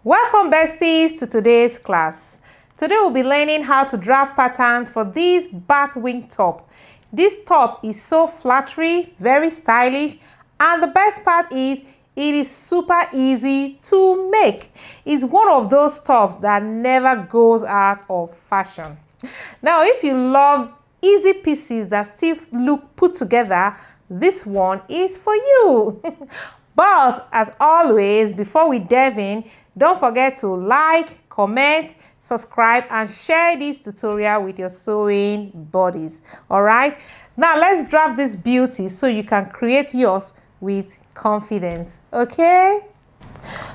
Welcome besties to today's class. Today we'll be learning how to draft patterns for this Batwing top. This top is so flattering, very stylish, and the best part is it is super easy to make. It's one of those tops that never goes out of fashion. Now if you love easy pieces that still look put together, this one is for you. But as always, before we dive in, don't forget to like, comment, subscribe, and share this tutorial with your sewing buddies. All right, now let's draft this beauty so you can create yours with confidence. Okay,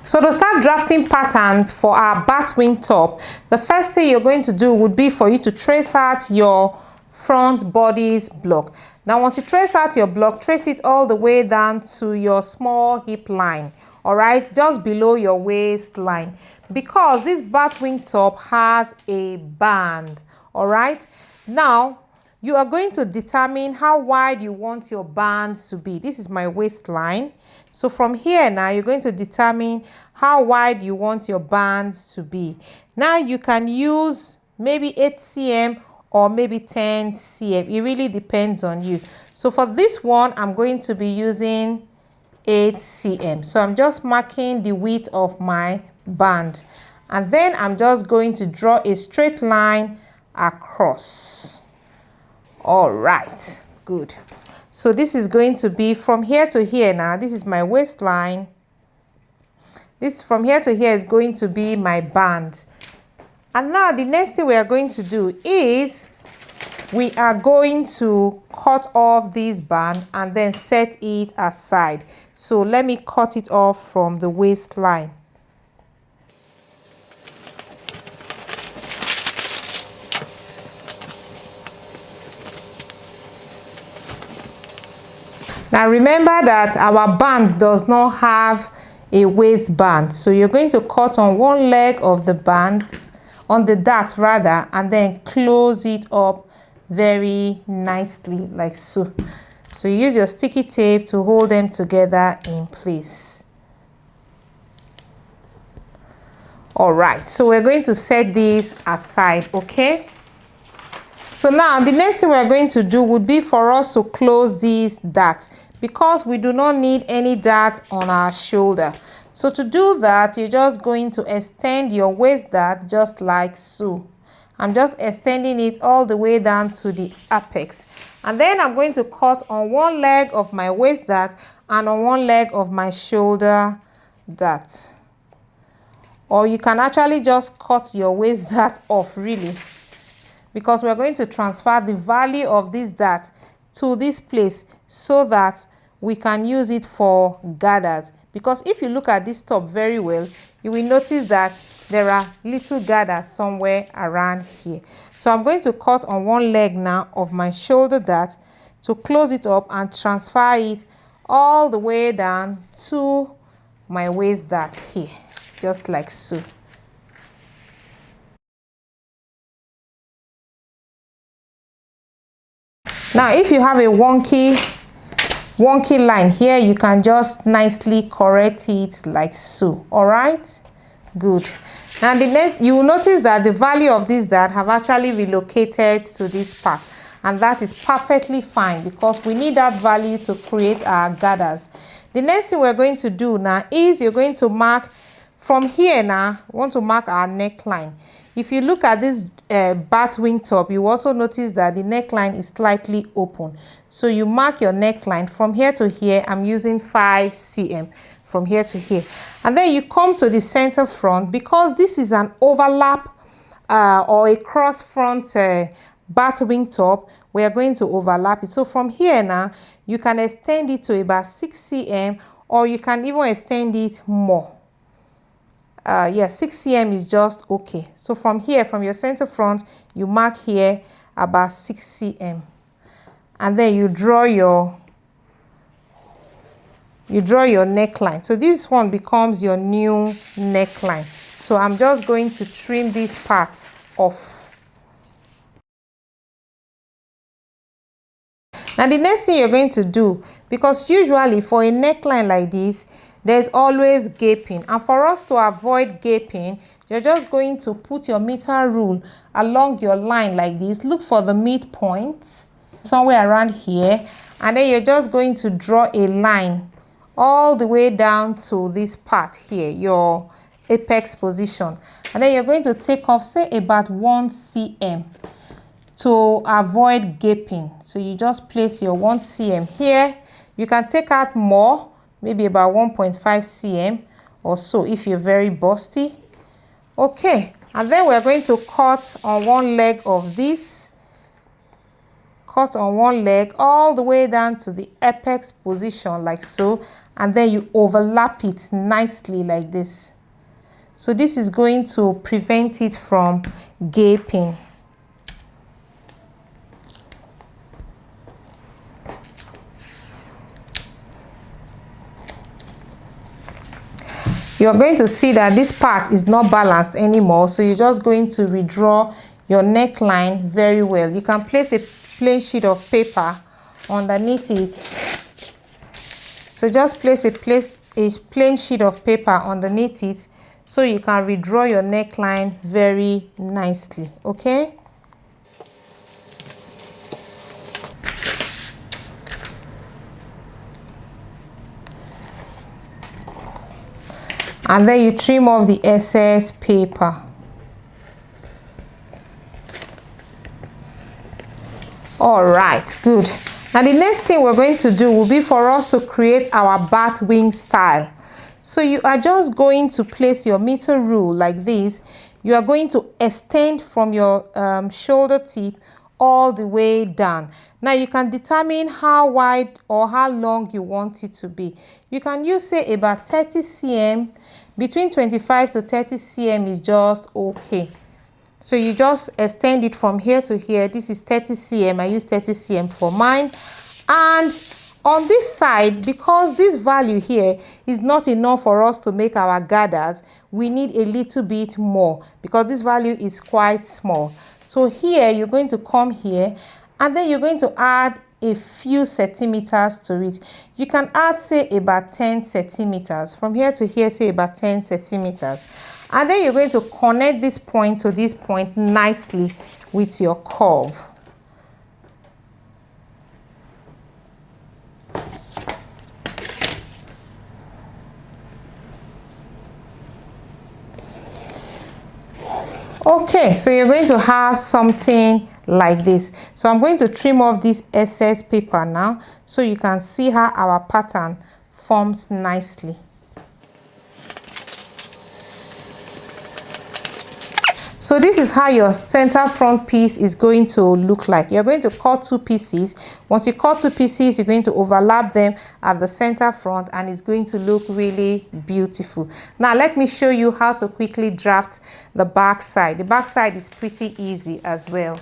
so to start drafting patterns for our Batwing top, the first thing you're going to do would be for you to trace out your front bodice block. Now once you trace out your block, trace it all the way down to your small hip line, all right, just below your waistline, because this Batwing top has a band. All right, now you are going to determine how wide you want your band to be. This is my waistline, so from here now you're going to determine how wide you want your band to be. Now you can use maybe 8 cm or maybe 10 cm. It really depends on you. So for this one, I'm going to be using 8 cm. So I'm just marking the width of my band. And then I'm just going to draw a straight line across. All right, good. So this is going to be from here to here now. This is my waistline. This from here to here is going to be my band. And now the next thing we are going to do is we are going to cut off this band and then set it aside. So let me cut it off from the waistline. Now remember that our band does not have a waistband. So you're going to cut on one leg of the band, on the dart rather, and then close it up very nicely like so. So you use your sticky tape to hold them together in place. All right, so we're going to set this aside. Okay, so now the next thing we're going to do would be for us to close this dart, because we do not need any dart on our shoulder. So to do that, you're just going to extend your waist dart just like so. I'm just extending it all the way down to the apex. And then I'm going to cut on one leg of my waist dart and on one leg of my shoulder dart. Or you can actually just cut your waist dart off really, because we're going to transfer the value of this dart to this place so that we can use it for gathers. Because if you look at this top very well, you will notice that there are little gathers somewhere around here. So I'm going to cut on one leg now of my shoulder dart to close it up and transfer it all the way down to my waist dart here, just like so. Now if you have a wonky line here, you can just nicely correct it like so. All right, good. Now the next, you will notice that the value of this dart have actually relocated to this part, and that is perfectly fine because we need that value to create our gathers. The next thing we're going to do now is you're going to mark from here. Now we want to mark our neckline. If you look at this Batwing top, you also notice that the neckline is slightly open. So you mark your neckline from here to here. I'm using 5 cm from here to here. And then you come to the center front, because this is an overlap or a cross front Batwing top. We are going to overlap it. So from here now, you can extend it to about 6 cm, or you can even extend it more. Yeah, 6 cm is just okay. So from here, from your center front, you mark here about 6 cm, and then you draw your neckline. So this one becomes your new neckline. So I'm just going to trim this part off. Now the next thing you're going to do, because usually for a neckline like this, there's always gaping. And for us to avoid gaping, you're just going to put your meter rule along your line like this. Look for the midpoint somewhere around here, and then you're just going to draw a line all the way down to this part here, your apex position, and then you're going to take off, say, about 1 cm to avoid gaping. So you just place your 1 cm here. You can take out more, maybe about 1.5 cm or so if you're very busty. Okay, and then we're going to cut on one leg of this. Cut on one leg all the way down to the apex position like so, and then you overlap it nicely like this. So this is going to prevent it from gaping. You're going to see that this part is not balanced anymore, so you're just going to redraw your neckline very well. You can place a plain sheet of paper underneath it. So just place a plain sheet of paper underneath it so you can redraw your neckline very nicely. Okay? And then you trim off the excess paper. All right, good. Now the next thing we're going to do will be for us to create our Batwing style. So you are just going to place your meter rule like this. You are going to extend from your shoulder tip all the way down. Now you can determine how wide or how long you want it to be. You can use, say, about 30 cm. Between 25 to 30 cm is just okay. So you just extend it from here to here. This is 30 cm. I use 30 cm for mine. And on this side, because this value here is not enough for us to make our gathers, we need a little bit more because this value is quite small. So here you're going to come here, and then you're going to add a few centimeters to it. You can add, say, about 10 centimeters. From here to here, say about 10 centimeters. And then you're going to connect this point to this point nicely with your curve. Okay, so you're going to have something like this. So I'm going to trim off this excess paper now so you can see how our pattern forms nicely. So this is how your center front piece is going to look like. You're going to cut 2 pieces. Once you cut 2 pieces, you're going to overlap them at the center front, and it's going to look really beautiful. Now let me show you how to quickly draft the back side. The back side is pretty easy as well.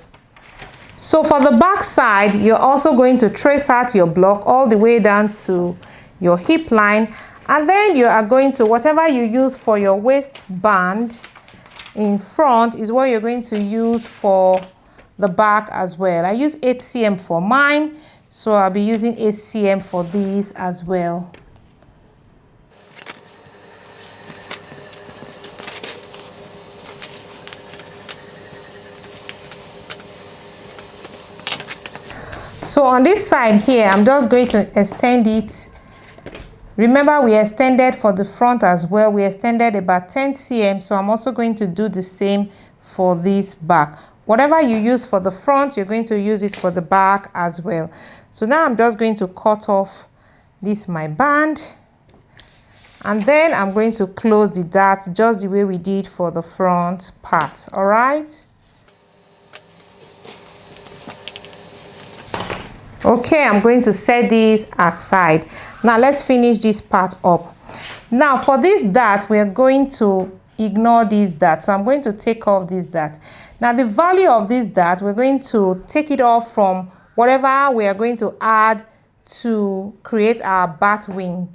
So for the back side, you're also going to trace out your block all the way down to your hip line, and then you are going to, whatever you use for your waistband in front is what you're going to use for the back as well. I use 8 cm for mine, so I'll be using 8 cm for these as well. So on this side here, I'm just going to extend it. Remember, we extended for the front as well. We extended about 10 cm, so I'm also going to do the same for this back. Whatever you use for the front, you're going to use it for the back as well. So now I'm just going to cut off this my band, and then I'm going to close the dart just the way we did for the front part. All right. Okay, I'm going to set this aside. Now let's finish this part up. Now for this dart, we are going to ignore this dart. So I'm going to take off this dart. Now the value of this dart, we're going to take it off from whatever we are going to add to create our bat wing.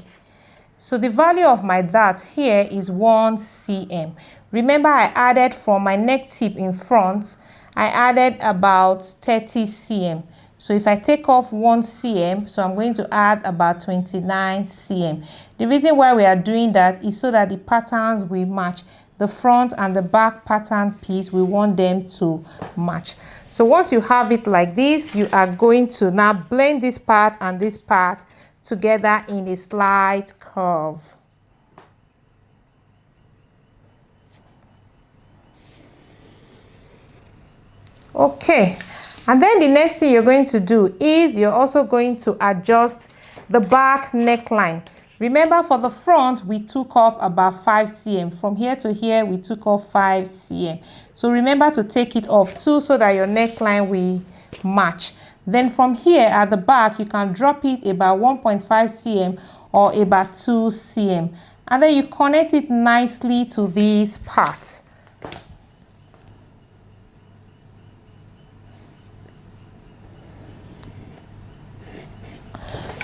So the value of my dart here is 1 cm. Remember, I added from my neck tip in front, I added about 30 cm. So if I take off 1 cm, so I'm going to add about 29 cm. The reason why we are doing that is so that the patterns will match. The front and the back pattern piece, we want them to match. So once you have it like this, you are going to now blend this part and this part together in a slight curve. Okay, and then the next thing you're going to do is you're also going to adjust the back neckline. Remember, for the front, we took off about 5 cm. From here to here, we took off 5 cm. So remember to take it off too, so that your neckline will match. Then from here at the back, you can drop it about 1.5 cm or about 2 cm. And then you connect it nicely to these parts.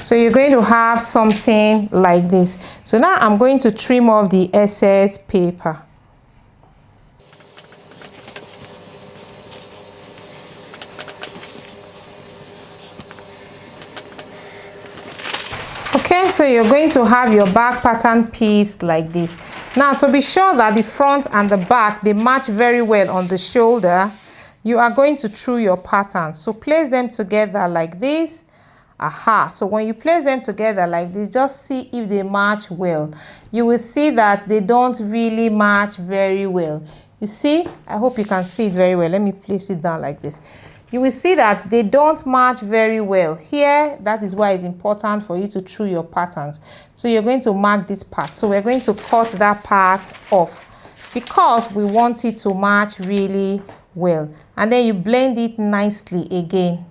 So you're going to have something like this. So now I'm going to trim off the excess paper. Okay, so you're going to have your back pattern piece like this. Now, to be sure that the front and the back, they match very well on the shoulder, you are going to true your pattern. So place them together like this. Aha, so when you place them together like this, just see if they match well. You will see that they don't really match very well. You see, I hope you can see it very well. Let me place it down like this. You will see that they don't match very well here. That is why it's important for you to true your patterns. So you're going to mark this part. So we're going to cut that part off because we want it to match really well. And then you blend it nicely again.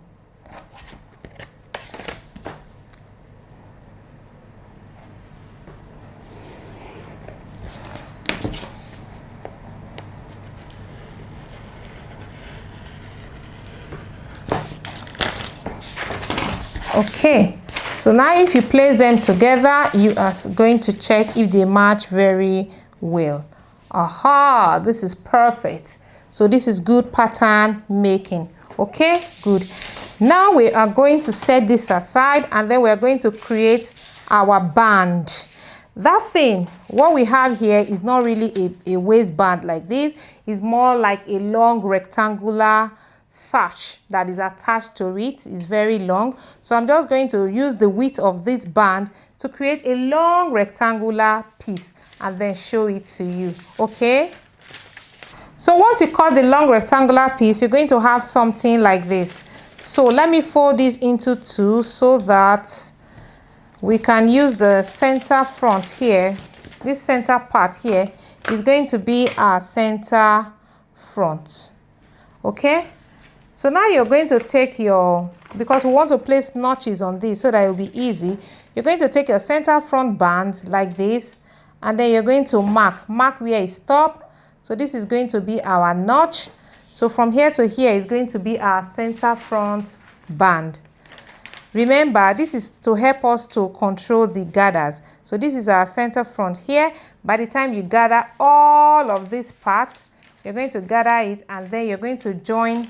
Okay, so now if you place them together, you are going to check if they match very well. Aha, this is perfect. So this is good pattern making. Okay, good. Now we are going to set this aside, and then we are going to create our band. That thing, what we have here is not really a waistband like this. It's more like a long rectangular sash that is attached to it. Is very long, so I'm just going to use the width of this band to create a long rectangular piece and then show it to you. Okay, so once you cut the long rectangular piece, you're going to have something like this. So let me fold this into two so that we can use the center front here. This center part here is going to be our center front. Okay, so now you're going to take your, because we want to place notches on this so that it will be easy, you're going to take your center front band like this, and then you're going to mark where it stops. So this is going to be our notch. So from here to here is going to be our center front band. Remember, this is to help us to control the gathers. So this is our center front here. By the time you gather all of these parts, you're going to gather it, and then you're going to join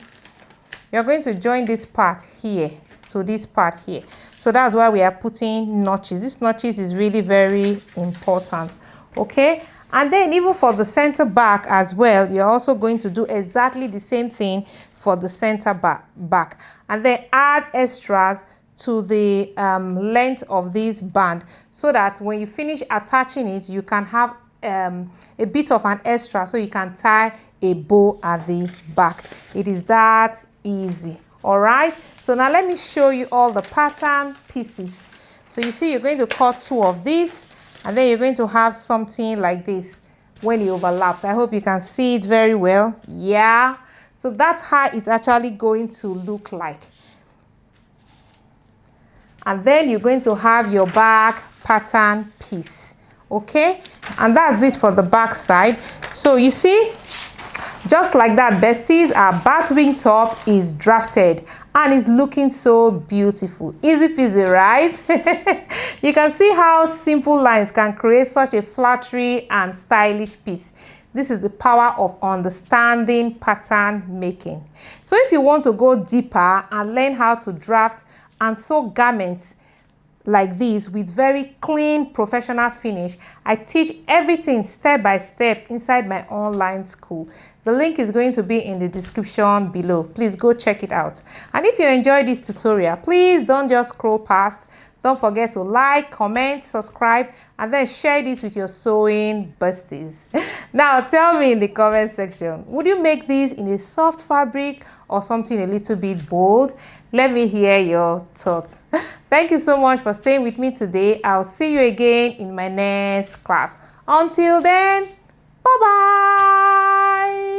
this part here to this part here. So that's why we are putting notches. This notches is really very important. Okay, and then even for the center back as well, you're also going to do exactly the same thing for the center back, and then add extras to the length of this band, so that when you finish attaching it, you can have a bit of an extra, so you can tie a bow at the back. It is that easy. All right, so now let me show you all the pattern pieces. So you see, you're going to cut two of these, and then you're going to have something like this when it overlaps. I hope you can see it very well. Yeah, so that's how it's actually going to look like. And then you're going to have your back pattern piece. Okay, and that's it for the back side. So you see, just like that, besties, our Batwing top is drafted and it's looking so beautiful. Easy peasy, right? You can see how simple lines can create such a flattering and stylish piece. This is the power of understanding pattern making. So if you want to go deeper and learn how to draft and sew garments like this with very clean professional finish, I teach everything step by step inside my online school. The link is going to be in the description below. Please go check it out. And if you enjoyed this tutorial, please don't just scroll past. Don't forget to like, comment, subscribe, and then share this with your sewing besties. Now tell me in the comment section, would you make this in a soft fabric or something a little bit bold? Let me hear your thoughts. Thank you so much for staying with me today. I'll see you again in my next class. Until then, bye-bye.